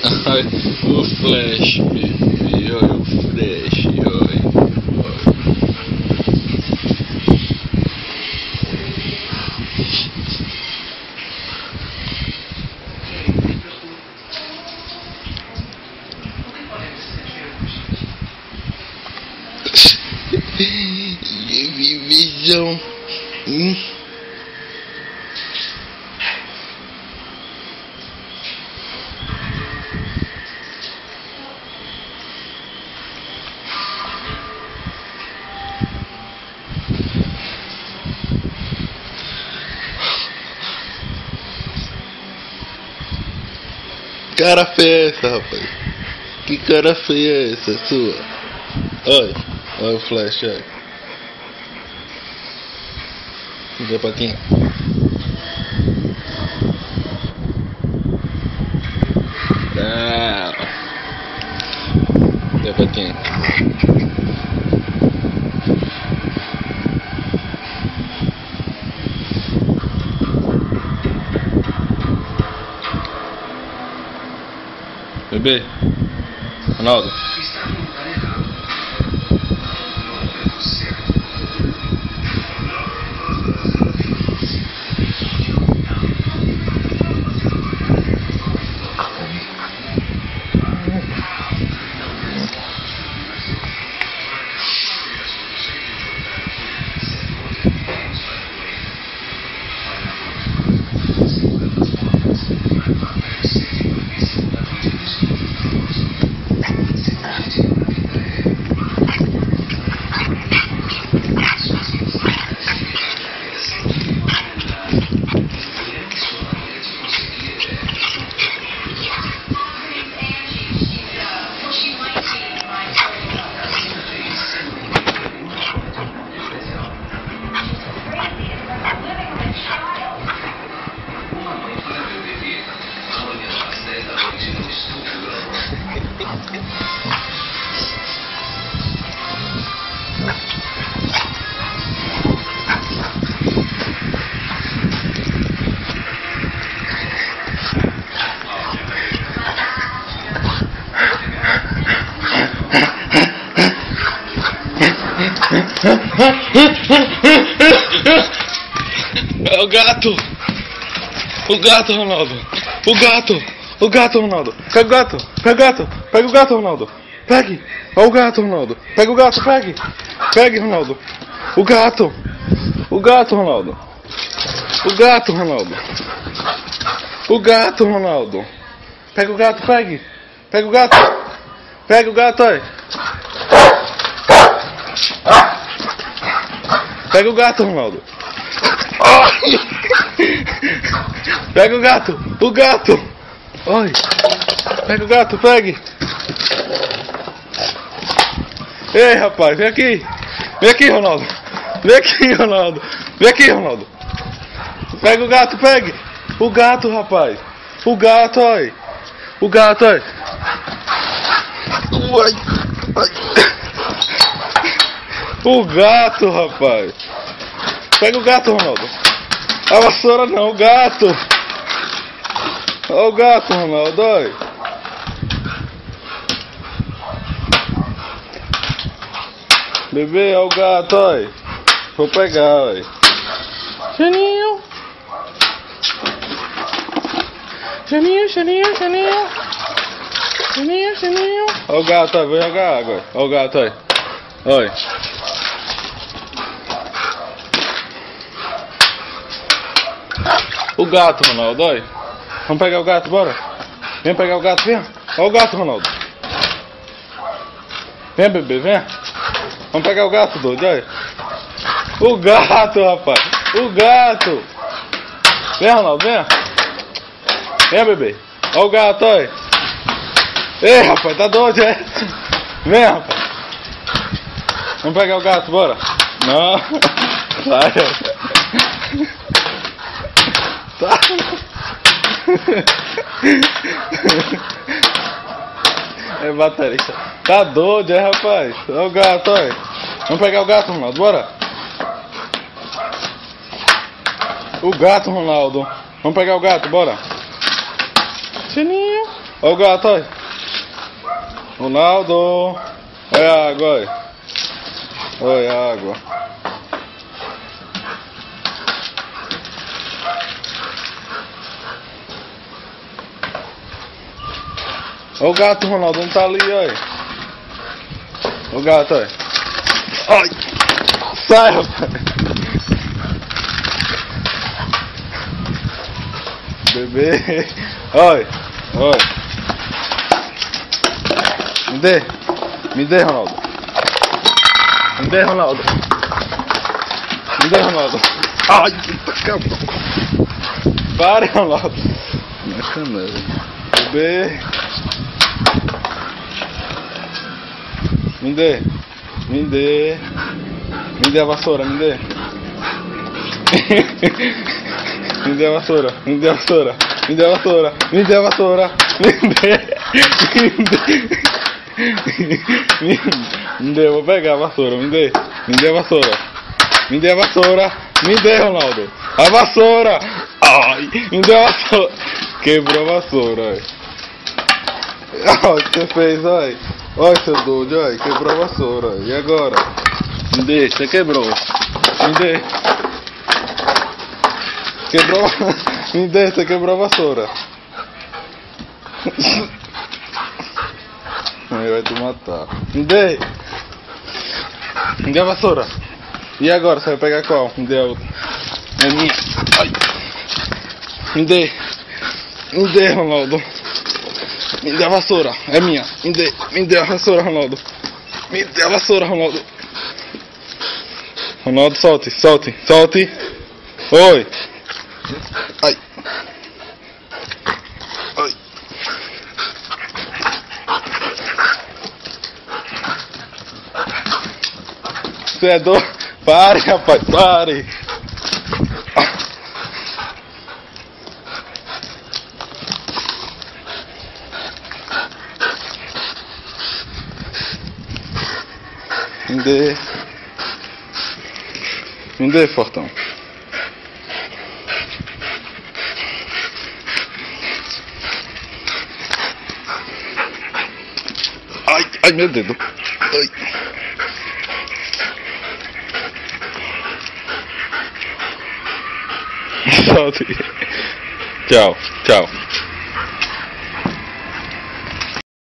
Ai, o flash, bebê. Olha o flash, olha. Visão. Cara feia é essa, rapaz. Que cara feia é essa sua? Olha, olha o flash, olha. Vê patinha. Ah. Vê patinha. Bebê, Ronaldo. É o gato! O gato, Ronaldo! O gato! O gato, Ronaldo! Pega o gato! Pega o gato! Pega o gato, Ronaldo! Pegue! Olha o gato, Ronaldo! Pega o gato, pegue! Pegue, Ronaldo! O gato! O gato, Ronaldo! O gato, Ronaldo! O gato, Ronaldo! Pega o gato, pegue! Pega o gato! Pega o gato, aí! Pega o gato, Ronaldo! Pega o gato! O gato! Oi! Pega o gato, pegue! Ei, rapaz, vem aqui! Vem aqui, Ronaldo! Vem aqui, Ronaldo! Vem aqui, Ronaldo! Pega o gato, pegue! O gato, rapaz! O gato, oi! O gato, oi! O gato, rapaz! Pega o gato, Ronaldo! A vassoura não, o gato! Olha o gato, Ronaldo, olha! Bebê, olha o gato, olha! Vou pegar, olha! Xaninho! Xaninho, Xaninho, Xaninho! Xaninho, Xaninho! Olha o gato, olha, vem jogar água! Olha o gato, olha! Olha! O gato, Ronaldo, olha. Vamos pegar o gato, bora. Vem pegar o gato, vem. Olha o gato, Ronaldo. Vem, bebê, vem. Vamos pegar o gato, doido, olha. O gato, rapaz. O gato. Vem, Ronaldo, vem. Vem, bebê. Olha o gato, olha. Ei, rapaz, tá doido, é? Vem, rapaz. Vamos pegar o gato, bora. Não. Sai. Tá. É baterista. Tá doido, é, rapaz? Olha o gato, olha. Vamos pegar o gato, Ronaldo, bora. O gato, Ronaldo. Vamos pegar o gato, bora. Xaninho. Olha o gato, olha. Ronaldo. Olha a água, olha. Olha a água. Olha o gato, Ronaldo, não tá ali, olha. O gato, olha. Ai! Sai, rapaz! Bebê! Olha! Olha! Me dê, Ronaldo! Me dê, Ronaldo! Me dê, Ronaldo! Ai, puta que... Pare, Ronaldo! Não é câmera. Bebê! Me dê! Me dê! Me dê a vassoura, me dê! Me dê a vassoura, me dê a vassoura, me dê a vassoura, me dê a vassoura, me dê, me dê, vou pegar a vassoura, me dê a vassoura, me dê a vassoura, me dê, Ronaldo, a vassoura, ai, me dê a vassoura, quebrou a vassoura, ai. Olha o que você fez, ai, olha seu doido, ai, quebrou a vassoura, e agora? Me dê, você quebrou, me dê. Quebrou. Me dê, você quebrou a vassoura. Ele vai te matar. Me dê. Me dê a vassoura. E agora, você vai pegar qual? Me dê a outra. É minha. Ai. Me dê. Me dê, Ronaldo. Me dê a vassoura. É minha. Me dê a vassoura, Ronaldo. Me dê a vassoura, Ronaldo. Ronaldo, solte, solte, solte. Oi. Ai. Ai. Você é doido? Pare, rapaz, pare. Me dê, fortão. Ai, meu dedo. Ai. Solte. Tchau, tchau.